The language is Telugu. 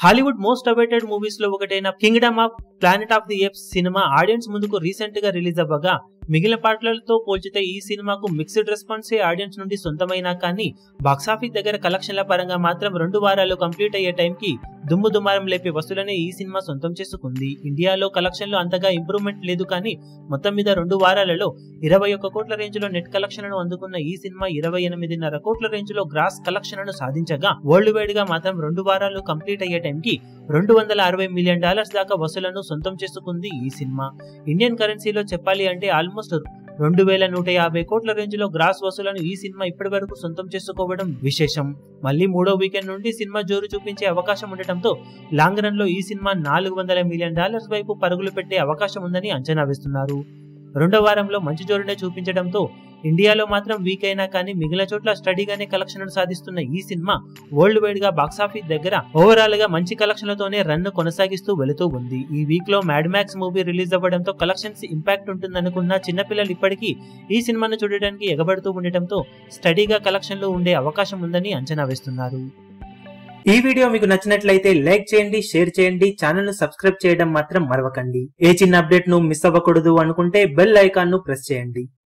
హాలీవుడ్ మోస్ట్ అవైటెడ్ మూవీస్ లో ఒకటైన Kingdom of planet of the apes cinema audience ముందుకు రీసెంట్ గా రిలీజ్ అవ్వగా మిగిలిన పాటలతో పోల్చితే ఈ సినిమాకు మిక్స్డ్ రెస్పాన్స్ ఆడియన్స్ నుండి సొంతమైనా కానీ బాక్సాఫీస్ దగ్గర కలెక్షన్ల పరంగా మాత్రం 2 వారాలు కంప్లీట్ అయ్యే టైంకి దుమ్ము దుమారం లేపే వసూలనే ఈ సినిమా సొంతం చేసుకుంది. ఇండియాలో కలెక్షన్లు అంతగా ఇంప్రూవ్మెంట్ లేదు కానీ మొత్తం మీద 2 వారాలలో 21 కోట్ల రేంజ్ లో నెట్ కలెక్షన్లను అందుకున్న ఈ సినిమా 28.5 కోట్ల రేంజ్ లో గ్రాస్ కలెక్షన్లను సాధించగా వరల్డ్ వైడ్ గా మాత్రం 2 వారాలు కంప్లీట్ అయ్యే టైంకి $260 మిలియన్ దాకా వసూలను సొంతం చేసుకుంది ఈ సినిమా. ఇండియన్ కరెన్సీలో చెప్పాలి అంటే ఆల్మోస్ట్ 2150 కోట్ల రేంజ్ లో గ్రాస్ వసూలను ఈ సినిమా ఇప్పటి వరకు సొంతం చేసుకోవడం విశేషం. మళ్ళీ 3వ వీకెండ్ నుండి సినిమా జోరు చూపించే అవకాశం ఉండటంతో లాంగ్ రన్ లో ఈ సినిమా $400 మిలియన్ వైపు పరుగులు పెట్టే అవకాశం ఉందని అంచనా వేస్తున్నారు. 2వ వారంలో మంచి జోరునే చూపించడంతో ఇండియాలో మాత్రం వీక్ అయినా కానీ మిగిలిన చోట్ల స్టడీగానే కలెక్షన్లు సాధిస్తున్న ఈ సినిమా వరల్డ్ వైడ్ గా బాక్సాఫీస్ దగ్గర ఓవరాల్ గా మంచి కలెక్షన్లతోనే రన్ కొనసాగిస్తూ వెళుతూ ఉంది. ఈ వీక్ లో మ్యాడ్ మ్యాక్స్ మూవీ రిలీజ్ అవ్వడంతో కలెక్షన్స్ ఇంపాక్ట్ ఉంటుందనుకున్న చిన్నపిల్లలు ఇప్పటికీ ఈ సినిమాను చూడడానికి ఎగబడుతూ ఉండటంతో స్టడీగా కలెక్షన్లు ఉండే అవకాశం ఉందని అంచనా వేస్తున్నారు. ఈ వీడియో మీకు నచ్చినట్లయితే లైక్ చేయండి, షేర్ చేయండి, ఛానల్ ను సబ్స్క్రైబ్ చేయడం మాత్రం మరవకండి. ఏ చిన్న అప్డేట్ ను మిస్ అవ్వకూడదు అనుకుంటే బెల్ ఐకాన్ ను ప్రెస్ చేయండి.